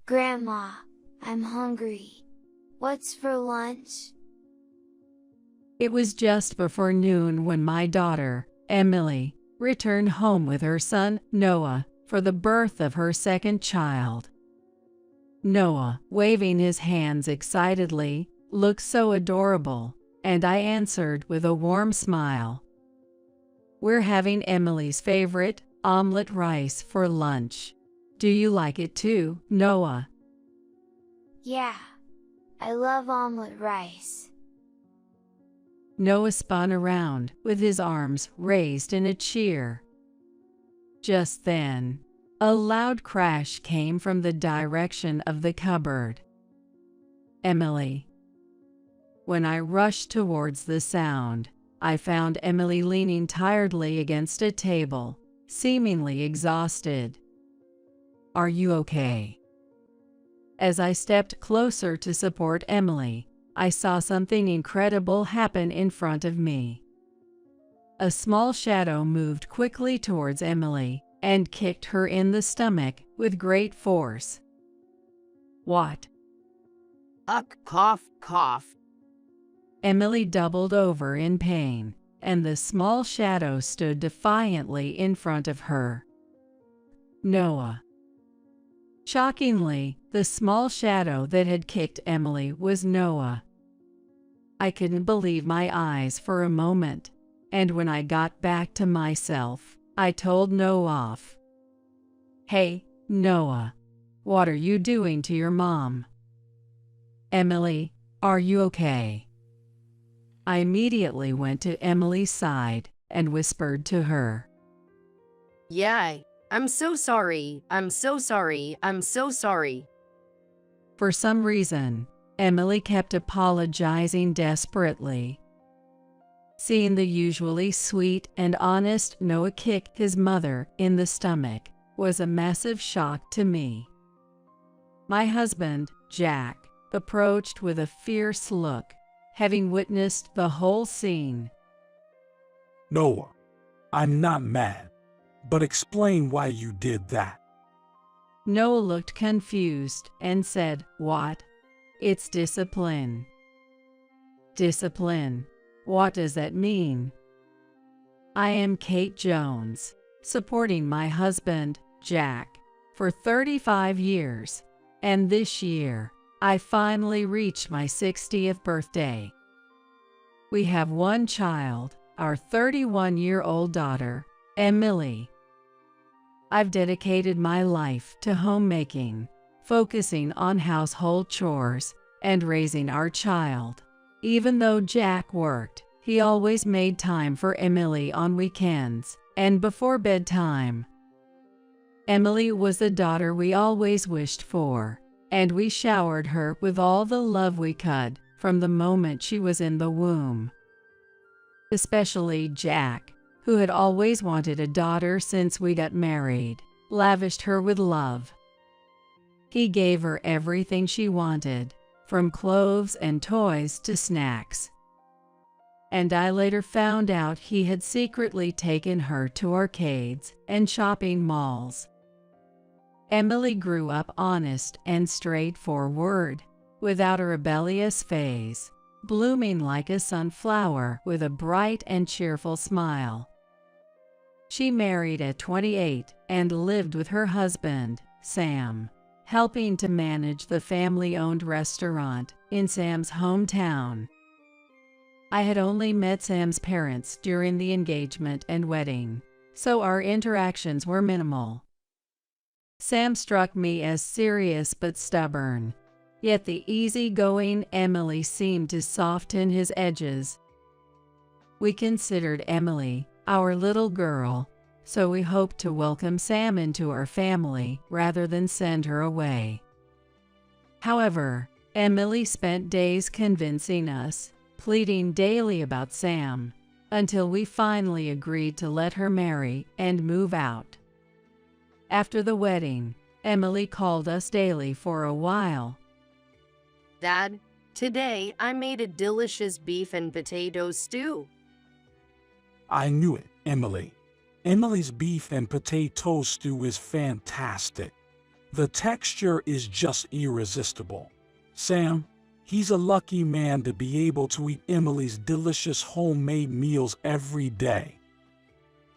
Grandma, I'm hungry. What's for lunch? It was just before noon when my daughter, Emily, returned home with her son, Noah, for the birth of her second child. Noah, waving his hands excitedly, looked so adorable, and I answered with a warm smile. We're having Emily's favorite, omelet rice for lunch. Do you like it too, Noah? Yeah, I love omelet rice. Noah spun around, with his arms raised in a cheer. Just then, a loud crash came from the direction of the cupboard. Emily. When I rushed towards the sound, I found Emily leaning tiredly against a table, seemingly exhausted. Are you okay? As I stepped closer to support Emily, I saw something incredible happen in front of me. A small shadow moved quickly towards Emily and kicked her in the stomach with great force. What? Cough, cough. Emily doubled over in pain, and the small shadow stood defiantly in front of her. Noah. Shockingly, the small shadow that had kicked Emily was Noah. I couldn't believe my eyes for a moment, and when I got back to myself, I told Noah. Hey, Noah, what are you doing to your mom? Emily, are you okay? I immediately went to Emily's side and whispered to her. Yeah, I'm so sorry. I'm so sorry. I'm so sorry. For some reason, Emily kept apologizing desperately. Seeing the usually sweet and honest Noah kick his mother in the stomach was a massive shock to me. My husband, Jack, approached with a fierce look, having witnessed the whole scene. Noah, I'm not mad, but explain why you did that. Noah looked confused and said, What? It's discipline. Discipline. What does that mean? I am Kate Jones, supporting my husband, Jack, for 35 years, and this year, I finally reached my 60th birthday. We have one child, our 31-year-old daughter, Emily. I've dedicated my life to homemaking, focusing on household chores, and raising our child. Even though Jack worked, he always made time for Emily on weekends and before bedtime. Emily was the daughter we always wished for, and we showered her with all the love we could from the moment she was in the womb. Especially Jack, who had always wanted a daughter since we got married, lavished her with love. He gave her everything she wanted, from clothes and toys to snacks. And I later found out he had secretly taken her to arcades and shopping malls. Emily grew up honest and straightforward, without a rebellious phase, blooming like a sunflower with a bright and cheerful smile. She married at 28 and lived with her husband, Sam, helping to manage the family-owned restaurant in Sam's hometown. I had only met Sam's parents during the engagement and wedding, so our interactions were minimal. Sam struck me as serious but stubborn, yet the easygoing Emily seemed to soften his edges. We considered Emily our little girl, so we hoped to welcome Sam into our family rather than send her away. However, Emily spent days convincing us, pleading daily about Sam, until we finally agreed to let her marry and move out. After the wedding, Emily called us daily for a while. Dad, today I made a delicious beef and potato stew. I knew it, Emily. Emily's beef and potato stew is fantastic. The texture is just irresistible. Sam, he's a lucky man to be able to eat Emily's delicious homemade meals every day.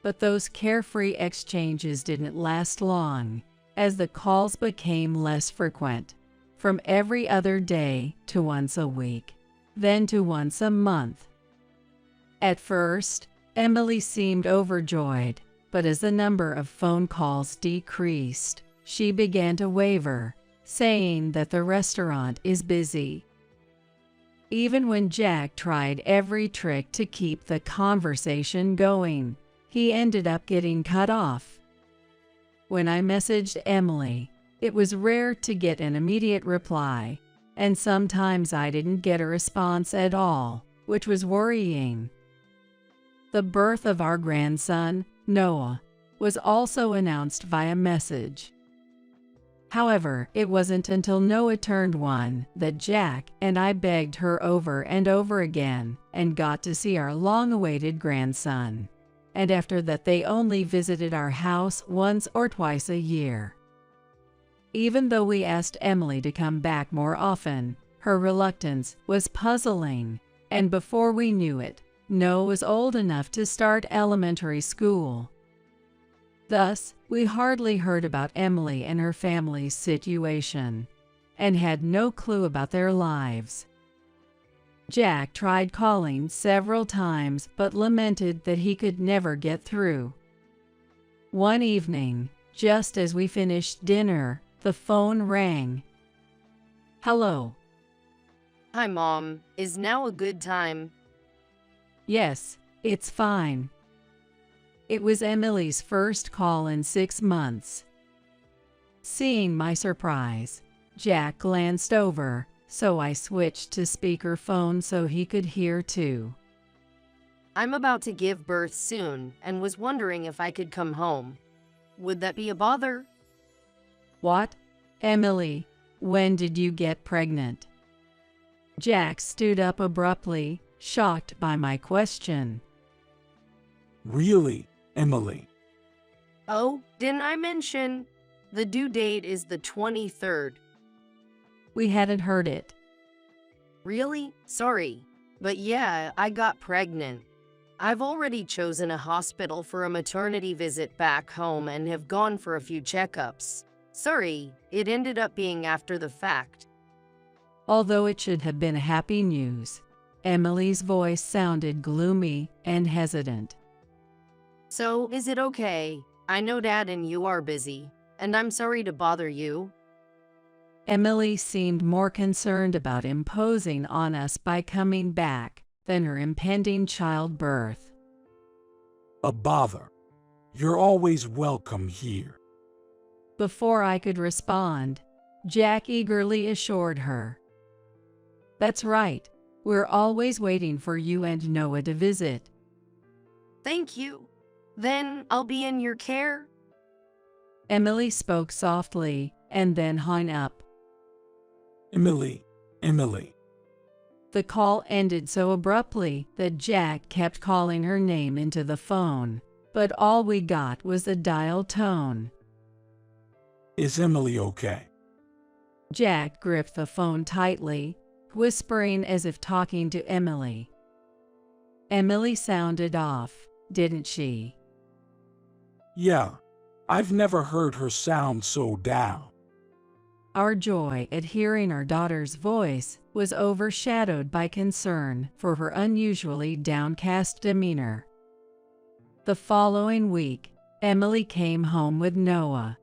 But those carefree exchanges didn't last long, as the calls became less frequent, from every other day to once a week, then to once a month. At first, Emily seemed overjoyed, but as the number of phone calls decreased, she began to waver, saying that the restaurant is busy. Even when Jack tried every trick to keep the conversation going, he ended up getting cut off. When I messaged Emily, it was rare to get an immediate reply, and sometimes I didn't get a response at all, which was worrying. The birth of our grandson, Noah, was also announced via message. However, it wasn't until Noah turned 1 that Jack and I begged her over and over again and got to see our long-awaited grandson. And after that they only visited our house once or twice a year. Even though we asked Emily to come back more often, her reluctance was puzzling, and before we knew it, Noah was old enough to start elementary school. Thus, we hardly heard about Emily and her family's situation, and had no clue about their lives. Jack tried calling several times but lamented that he could never get through. One evening, just as we finished dinner, the phone rang. "Hello." Hi, Mom. Is now a good time? "Yes, it's fine." It was Emily's first call in 6 months. Seeing my surprise, Jack glanced over, so I switched to speakerphone so he could hear too. I'm about to give birth soon and was wondering if I could come home. Would that be a bother? "What? Emily, when did you get pregnant?" Jack stood up abruptly, shocked by my question. Really, Emily? Oh, didn't I mention? The due date is the 23rd. We hadn't heard it. Really? Sorry. But yeah, I got pregnant. I've already chosen a hospital for a maternity visit back home and have gone for a few checkups. Sorry, it ended up being after the fact. Although it should have been happy news, Emily's voice sounded gloomy and hesitant. So, is it okay? I know Dad and you are busy, and I'm sorry to bother you. Emily seemed more concerned about imposing on us by coming back than her impending childbirth. A bother. You're always welcome here. Before I could respond, Jack eagerly assured her. "That's right. We're always waiting for you and Noah to visit." Thank you. Then I'll be in your care? Emily spoke softly and then hung up. Emily. The call ended so abruptly that Jack kept calling her name into the phone, but all we got was the dial tone. Is Emily okay? Jack gripped the phone tightly, whispering as if talking to Emily. Emily sounded off, didn't she? Yeah, I've never heard her sound so down. Our joy at hearing our daughter's voice was overshadowed by concern for her unusually downcast demeanor. The following week, Emily came home with Noah.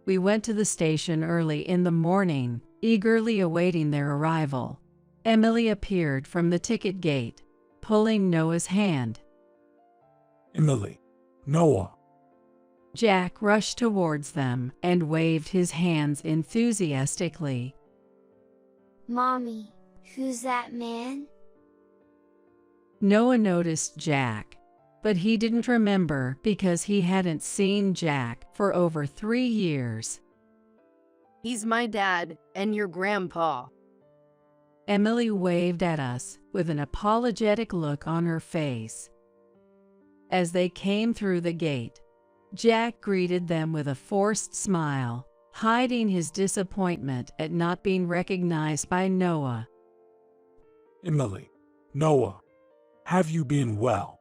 We went to the station early in the morning, eagerly awaiting their arrival. Emily appeared from the ticket gate, pulling Noah's hand. Emily, Noah. Jack rushed towards them and waved his hands enthusiastically. Mommy, who's that man? Noah noticed Jack, but he didn't remember because he hadn't seen Jack for over 3 years. He's my dad and your grandpa. Emily waved at us with an apologetic look on her face. As they came through the gate, Jack greeted them with a forced smile, hiding his disappointment at not being recognized by Noah. Emily, Noah, have you been well?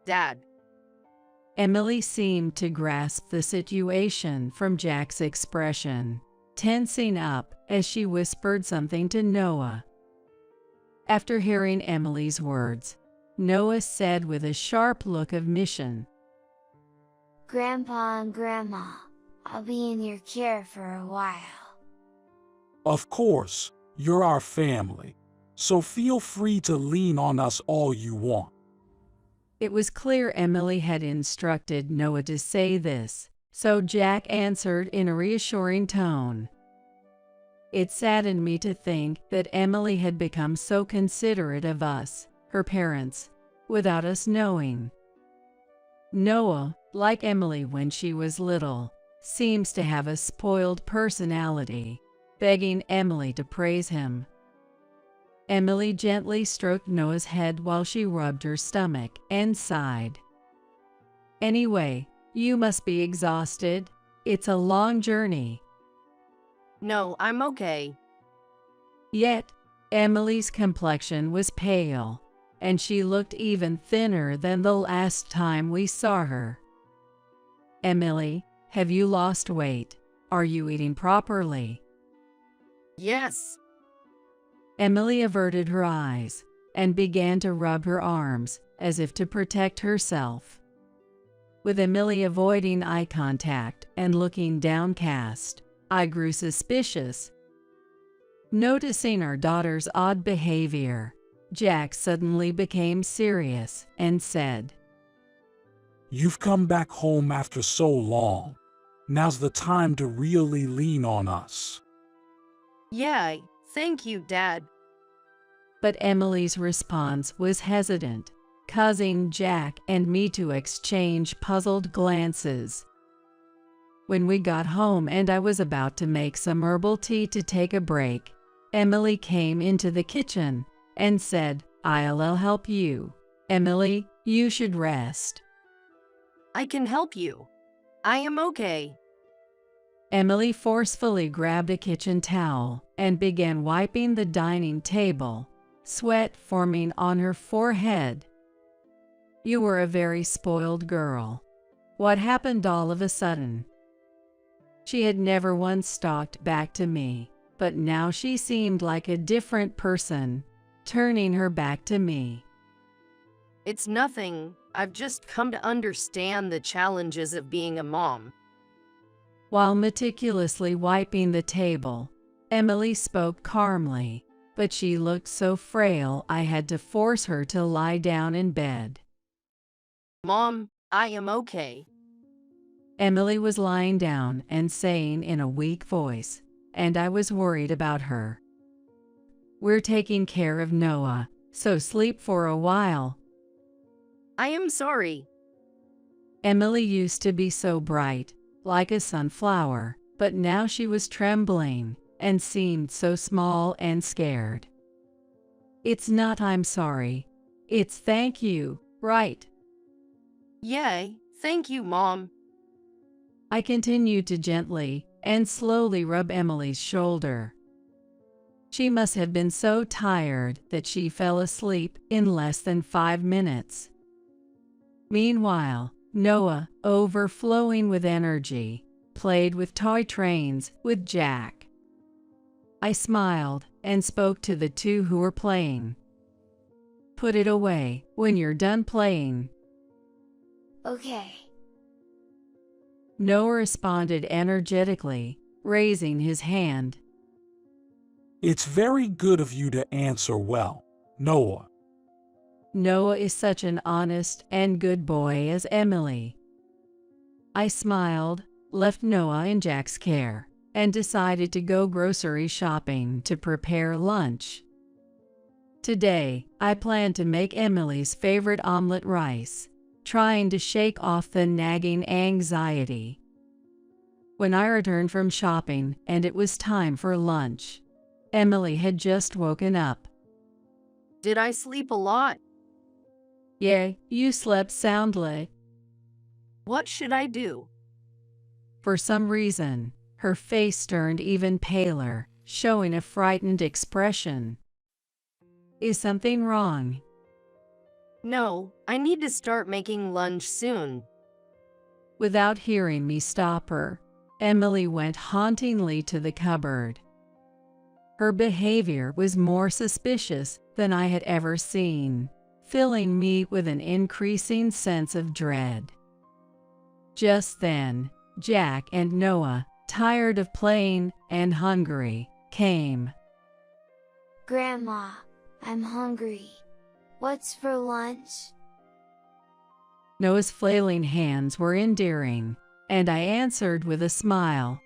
Dad, Emily seemed to grasp the situation from Jack's expression, tensing up as she whispered something to Noah. After hearing Emily's words, Noah said with a sharp look of mission, Grandpa and Grandma, I'll be in your care for a while. Of course, you're our family, so feel free to lean on us all you want. It was clear Emily had instructed Noah to say this, so Jack answered in a reassuring tone. It saddened me to think that Emily had become so considerate of us, her parents, without us knowing. Noah, like Emily when she was little, seems to have a spoiled personality, begging Emily to praise him. Emily gently stroked Noah's head while she rubbed her stomach and sighed. Anyway, you must be exhausted. It's a long journey. no, I'm okay. Yet, Emily's complexion was pale, and she looked even thinner than the last time we saw her. Emily, have you lost weight? Are you eating properly? Yes, Emily averted her eyes and began to rub her arms as if to protect herself. With Emily avoiding eye contact and looking downcast, I grew suspicious. Noticing our daughter's odd behavior, Jack suddenly became serious and said, You've come back home after so long. Now's the time to really lean on us. yeah, thank you, Dad. But Emily's response was hesitant, causing Jack and me to exchange puzzled glances. When we got home and I was about to make some herbal tea to take a break, Emily came into the kitchen and said, I'll help you. Emily, you should rest. I can help you. I am okay. Emily forcefully grabbed a kitchen towel and began wiping the dining table, sweat forming on her forehead. You were a very spoiled girl. What happened all of a sudden? She had never once talked back to me, but now she seemed like a different person, turning her back to me. It's nothing. I've just come to understand the challenges of being a mom. While meticulously wiping the table, Emily spoke calmly, but she looked so frail I had to force her to lie down in bed. Mom, I am okay. Emily was lying down and saying in a weak voice, and I was worried about her. We're taking care of Noah, so sleep for a while. I am sorry. Emily used to be so bright, like a sunflower, but now she was trembling and seemed so small and scared. It's not I'm sorry. It's thank you, right? Yay, thank you, Mom. I continued to gently and slowly rub Emily's shoulder. She must have been so tired that she fell asleep in less than 5 minutes. Meanwhile, Noah, overflowing with energy, played with toy trains with Jack. I smiled and spoke to the two who were playing. Put it away when you're done playing. Okay. Noah responded energetically, raising his hand. It's very good of you to answer well, Noah. Noah is such an honest and good boy as Emily. I smiled, left Noah in Jack's care, and decided to go grocery shopping to prepare lunch. Today, I plan to make Emily's favorite omelet rice, trying to shake off the nagging anxiety. When I returned from shopping and it was time for lunch, Emily had just woken up. Did I sleep a lot? Yeah, you slept soundly. What should I do? For some reason, Her face turned even paler, showing a frightened expression. Is something wrong? No, I need to start making lunch soon. Without hearing me stop her, Emily went hauntingly to the cupboard. Her behavior was more suspicious than I had ever seen, filling me with an increasing sense of dread. Just then, Jack and Noah, tired of playing and hungry, came. Grandma, I'm hungry. What's for lunch? Noah's flailing hands were endearing, and I answered with a smile.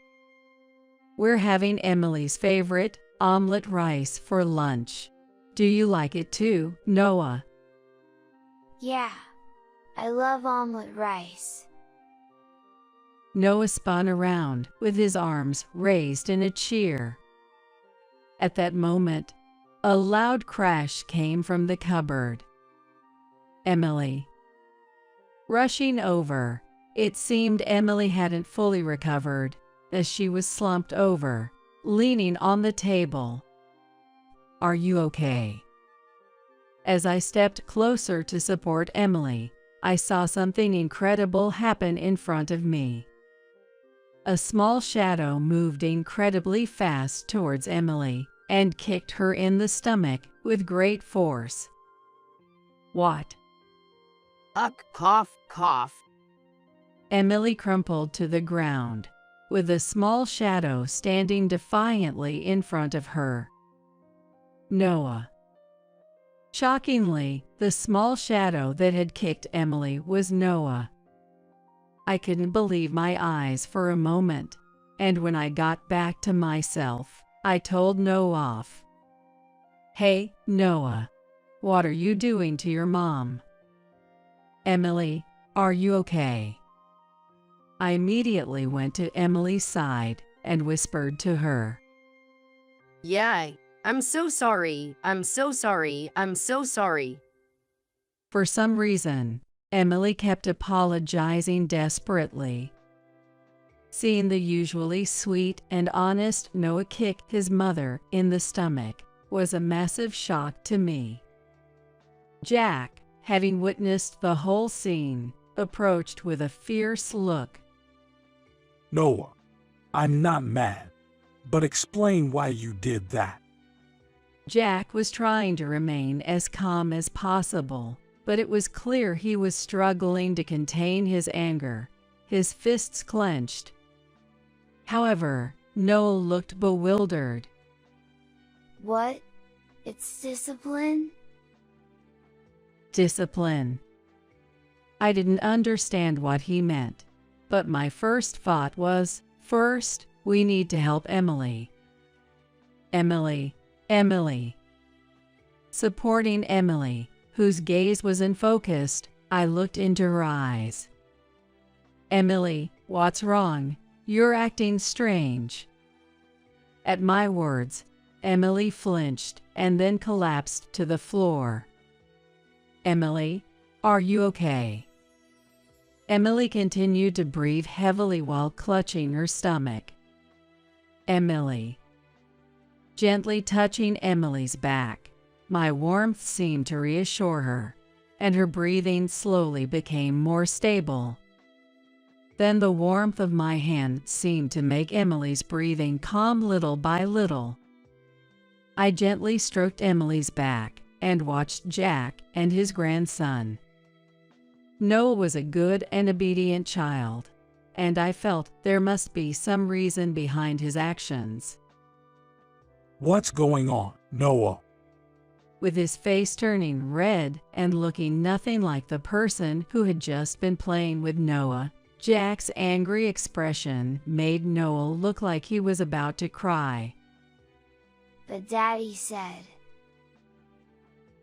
We're having Emily's favorite, omelet rice for lunch. Do you like it too, Noah? Yeah, I love omelet rice. Noah spun around with his arms raised in a cheer. At that moment, a loud crash came from the cupboard. Emily. Rushing over, it seemed Emily hadn't fully recovered, as she was slumped over, leaning on the table. Are you okay? As I stepped closer to support Emily, I saw something incredible happen in front of me. A small shadow moved incredibly fast towards Emily and kicked her in the stomach with great force. What? Cough, cough. Emily crumpled to the ground, with a small shadow standing defiantly in front of her. Noah. Shockingly, the small shadow that had kicked Emily was Noah. I couldn't believe my eyes for a moment, and when I got back to myself, I told Noah off. Hey, Noah, what are you doing to your mom? Emily, are you okay? I immediately went to Emily's side and whispered to her. Yeah, I'm so sorry. I'm so sorry. I'm so sorry. For some reason, Emily kept apologizing desperately. Seeing the usually sweet and honest Noah kick his mother in the stomach was a massive shock to me. Jack, having witnessed the whole scene, approached with a fierce look. Noah, I'm not mad, but explain why you did that. Jack was trying to remain as calm as possible, but it was clear he was struggling to contain his anger, his fists clenched. However, Noah looked bewildered. What? It's discipline? Discipline. I didn't understand what he meant, but my first thought was, first, we need to help Emily. Emily. Supporting Emily, whose gaze was unfocused, I looked into her eyes. Emily, what's wrong? You're acting strange. At my words, Emily flinched and then collapsed to the floor. Emily, are you okay? Emily continued to breathe heavily while clutching her stomach. Emily. Gently touching Emily's back, my warmth seemed to reassure her, and her breathing slowly became more stable. Then the warmth of my hand seemed to make Emily's breathing calm little by little. I gently stroked Emily's back and watched Jack and his grandson. Noah was a good and obedient child, and I felt there must be some reason behind his actions. What's going on, Noah? With his face turning red and looking nothing like the person who had just been playing with Noah, Jack's angry expression made Noah look like he was about to cry. But Daddy said.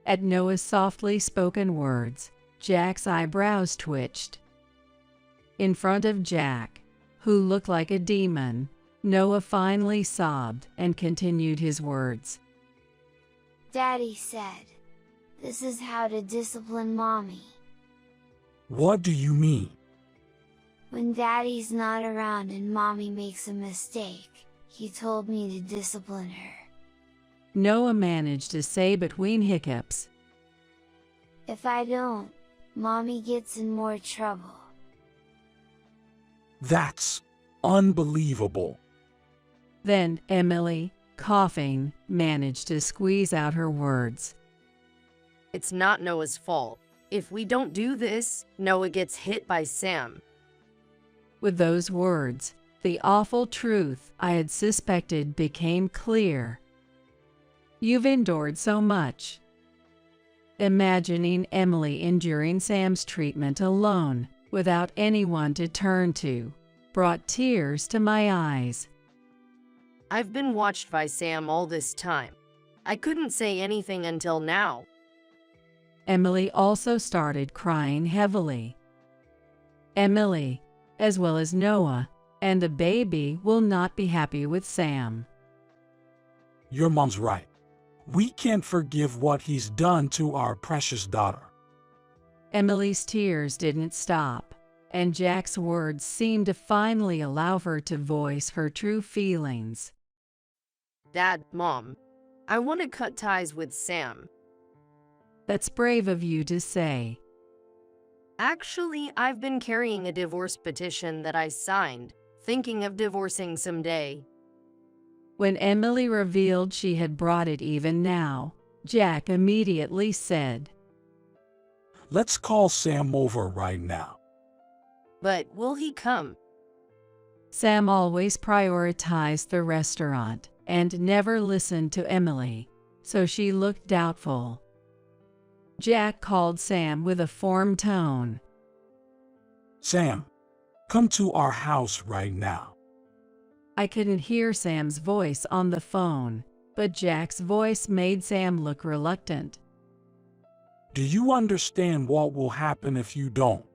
At Noah's softly spoken words, Jack's eyebrows twitched. In front of Jack, who looked like a demon, Noah finally sobbed and continued his words. Daddy said, this is how to discipline Mommy. What do you mean? When Daddy's not around and Mommy makes a mistake, he told me to discipline her. Noah managed to say between hiccups. If I don't, Mommy gets in more trouble. That's unbelievable. Then Emily, coughing, managed to squeeze out her words. It's not Noah's fault. If we don't do this, Noah gets hit by Sam. With those words, the awful truth I had suspected became clear. You've endured so much. Imagining Emily enduring Sam's treatment alone, without anyone to turn to, brought tears to my eyes. I've been watched by Sam all this time. I couldn't say anything until now. Emily also started crying heavily. Emily, as well as Noah, and the baby will not be happy with Sam. Your mom's right. We can't forgive what he's done to our precious daughter. Emily's tears didn't stop, and Jack's words seemed to finally allow her to voice her true feelings. Dad, Mom, I want to cut ties with Sam. That's brave of you to say. Actually, I've been carrying a divorce petition that I signed, thinking of divorcing someday. When Emily revealed she had brought it even now, Jack immediately said, Let's call Sam over right now. But will he come? Sam always prioritized the restaurant and never listened to Emily, so she looked doubtful. Jack called Sam with a firm tone. Sam, come to our house right now. I couldn't hear Sam's voice on the phone, but Jack's voice made Sam look reluctant. Do you understand what will happen if you don't?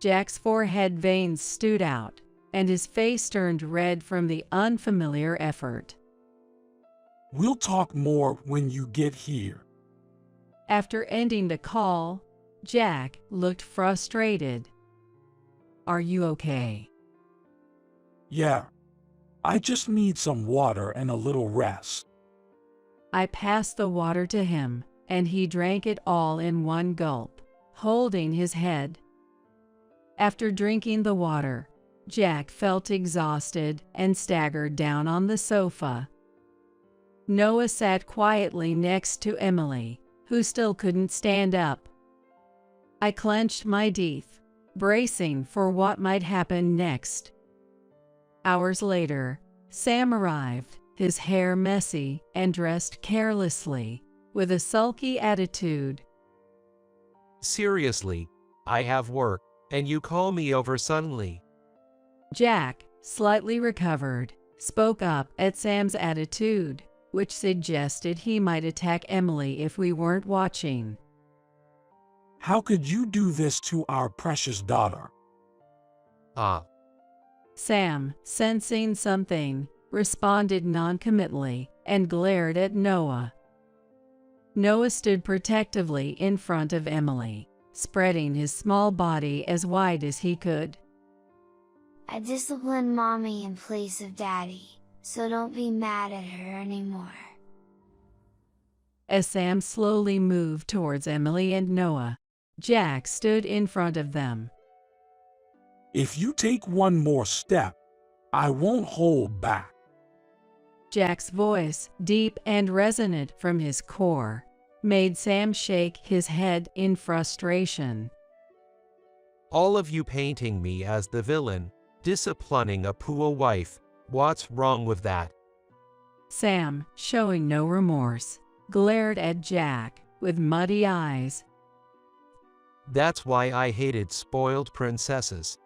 Jack's forehead veins stood out, and his face turned red from the unfamiliar effort. We'll talk more when you get here. After ending the call, Jack looked frustrated. Are you okay? Yeah. I just need some water and a little rest. I passed the water to him, and he drank it all in one gulp, holding his head. After drinking the water, Jack felt exhausted and staggered down on the sofa. Noah sat quietly next to Emily, who still couldn't stand up. I clenched my teeth, bracing for what might happen next. Hours later, Sam arrived, his hair messy and dressed carelessly, with a sulky attitude. Seriously, I have work, and you call me over suddenly. Jack, slightly recovered, spoke up at Sam's attitude, which suggested he might attack Emily if we weren't watching. How could you do this to our precious daughter? Sam, sensing something, responded noncommittally and glared at Noah. Noah stood protectively in front of Emily, spreading his small body as wide as he could. I disciplined Mommy in place of Daddy, so don't be mad at her anymore. As Sam slowly moved towards Emily and Noah, Jack stood in front of them. If you take one more step, I won't hold back. Jack's voice, deep and resonant from his core, made Sam shake his head in frustration. All of you painting me as the villain, disciplining a poor wife, what's wrong with that? Sam, showing no remorse, glared at Jack with muddy eyes. That's why I hated spoiled princesses.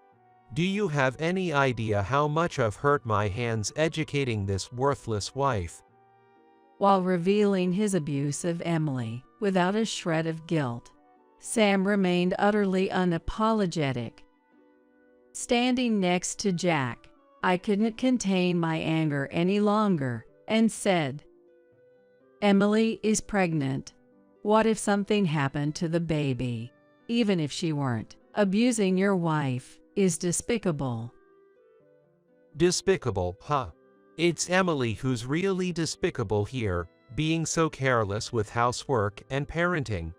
Do you have any idea how much I've hurt my hands educating this worthless wife? While revealing his abuse of Emily without a shred of guilt, Sam remained utterly unapologetic. Standing next to Jack, I couldn't contain my anger any longer and said, Emily is pregnant. What if something happened to the baby? Even if she weren't, abusing your wife is despicable. Despicable, huh? It's Emily who's really despicable here, being so careless with housework and parenting.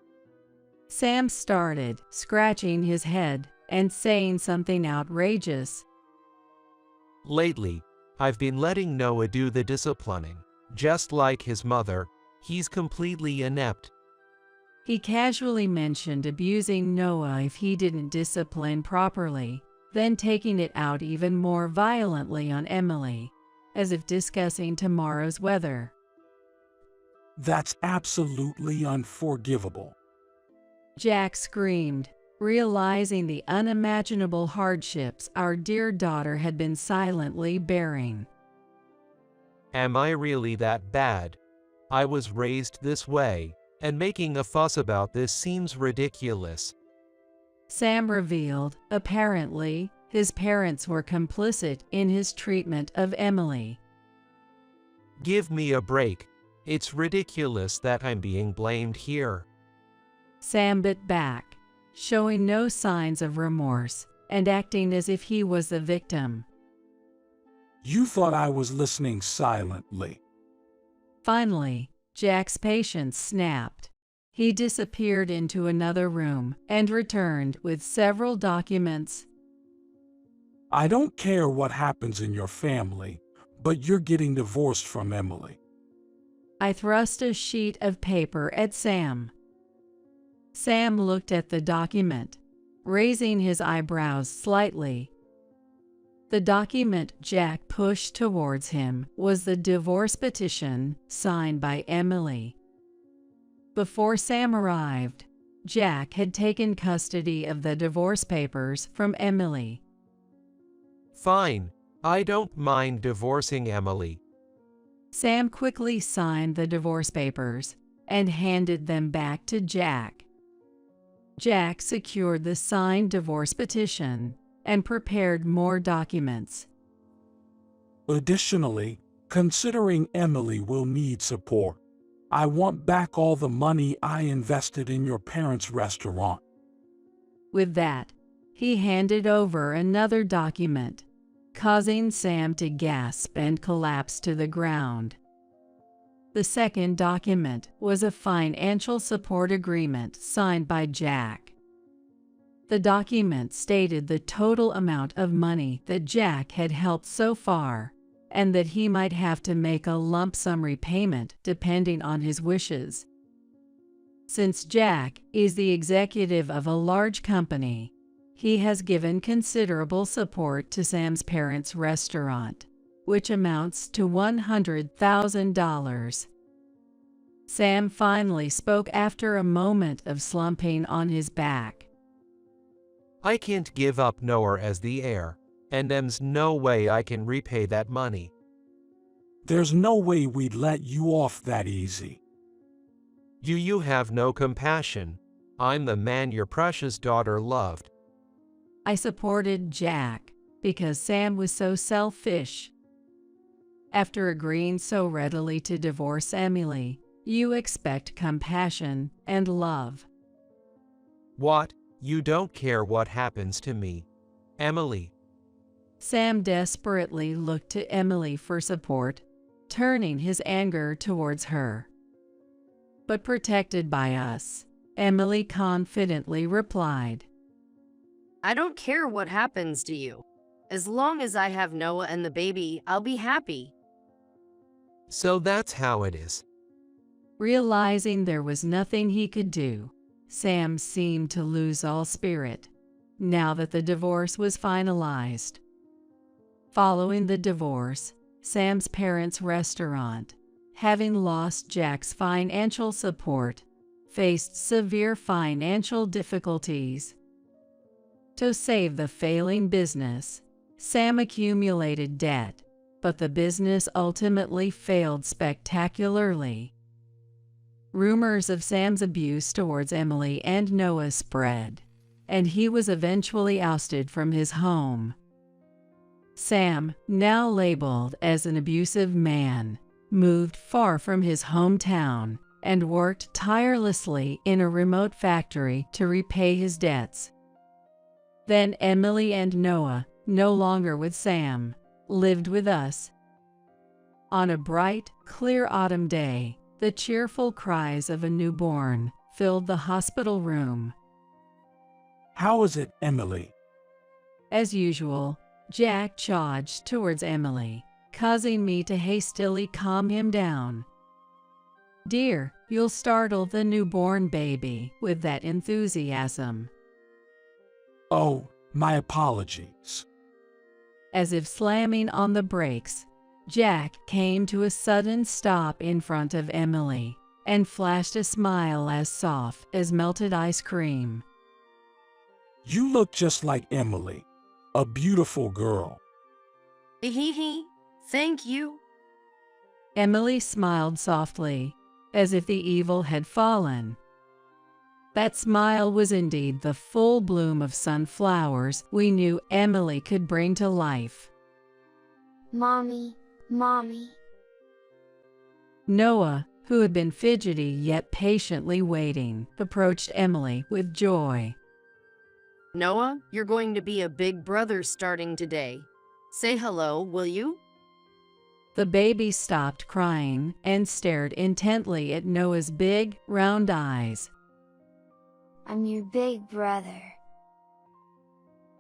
Sam started, scratching his head and saying something outrageous. Lately, I've been letting Noah do the disciplining. Just like his mother, he's completely inept. He casually mentioned abusing Noah if he didn't discipline properly, then taking it out even more violently on Emily, as if discussing tomorrow's weather. That's absolutely unforgivable. Jack screamed, realizing the unimaginable hardships our dear daughter had been silently bearing. Am I really that bad? I was raised this way, and making a fuss about this seems ridiculous. Sam revealed, apparently, his parents were complicit in his treatment of Emily. Give me a break. It's ridiculous that I'm being blamed here. Sam bit back, showing no signs of remorse and acting as if he was the victim. You thought I was listening silently. Finally, Jack's patience snapped. He disappeared into another room and returned with several documents. I don't care what happens in your family, but you're getting divorced from Emily. I thrust a sheet of paper at Sam. Sam looked at the document, raising his eyebrows slightly. The document Jack pushed towards him was the divorce petition signed by Emily. Before Sam arrived, Jack had taken custody of the divorce papers from Emily. Fine, I don't mind divorcing Emily. Sam quickly signed the divorce papers and handed them back to Jack. Jack secured the signed divorce petition and prepared more documents. Additionally, considering Emily will need support, I want back all the money I invested in your parents' restaurant. With that, he handed over another document, causing Sam to gasp and collapse to the ground. The second document was a financial support agreement signed by Jack. The document stated the total amount of money that Jack had helped so far, and that he might have to make a lump sum repayment depending on his wishes. Since Jack is the executive of a large company, he has given considerable support to Sam's parents' restaurant, which amounts to $100,000. Sam finally spoke after a moment of slumping on his back. I can't give up Noah as the heir, and there's no way I can repay that money. There's no way we'd let you off that easy. You have no compassion. I'm the man your precious daughter loved. I supported Jack because Sam was so selfish. After agreeing so readily to divorce Emily, you expect compassion and love. What? You don't care what happens to me, Emily? Sam desperately looked to Emily for support, turning his anger towards her. But protected by us, Emily confidently replied, I don't care what happens to you. As long as I have Noah and the baby, I'll be happy. So that's how it is. Realizing there was nothing he could do, Sam seemed to lose all spirit, now that the divorce was finalized. Following the divorce, Sam's parents' restaurant, having lost Jack's financial support, faced severe financial difficulties. To save the failing business, Sam accumulated debt, but the business ultimately failed spectacularly. Rumors of Sam's abuse towards Emily and Noah spread, and he was eventually ousted from his home. Sam, now labeled as an abusive man, moved far from his hometown and worked tirelessly in a remote factory to repay his debts. Then Emily and Noah, no longer with Sam, lived with us. On a bright, clear autumn day, the cheerful cries of a newborn filled the hospital room. How is it, Emily? As usual, Jack charged towards Emily, causing me to hastily calm him down. Dear, you'll startle the newborn baby with that enthusiasm. Oh, my apologies. As if slamming on the brakes, Jack came to a sudden stop in front of Emily and flashed a smile as soft as melted ice cream. You look just like Emily, a beautiful girl. Hee, thank you. Emily smiled softly, as if the evil had fallen. That smile was indeed the full bloom of sunflowers we knew Emily could bring to life. Mommy, Mommy. Noah, who had been fidgety yet patiently waiting, approached Emily with joy. Noah, you're going to be a big brother starting today. Say hello, will you? The baby stopped crying and stared intently at Noah's big, round eyes. I'm your big brother.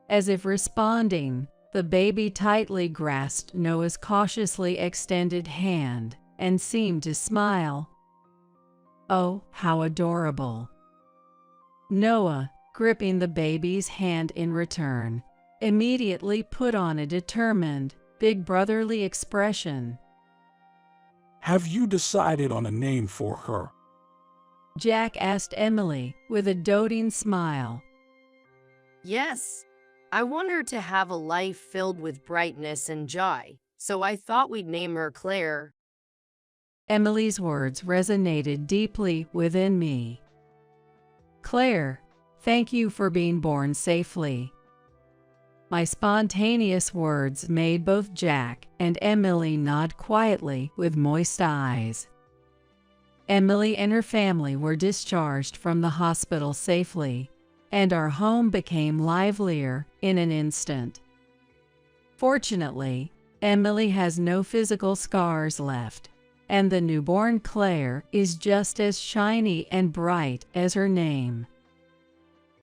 As if responding, the baby tightly grasped Noah's cautiously extended hand and seemed to smile. Oh, how adorable! Noah, gripping the baby's hand in return, immediately put on a determined, big brotherly expression. Have you decided on a name for her? Jack asked Emily with a doting smile. Yes. I want her to have a life filled with brightness and joy, so I thought we'd name her Claire. Emily's words resonated deeply within me. Claire, thank you for being born safely. My spontaneous words made both Jack and Emily nod quietly with moist eyes. Emily and her family were discharged from the hospital safely, and our home became livelier in an instant. Fortunately, Emily has no physical scars left, and the newborn Claire is just as shiny and bright as her name.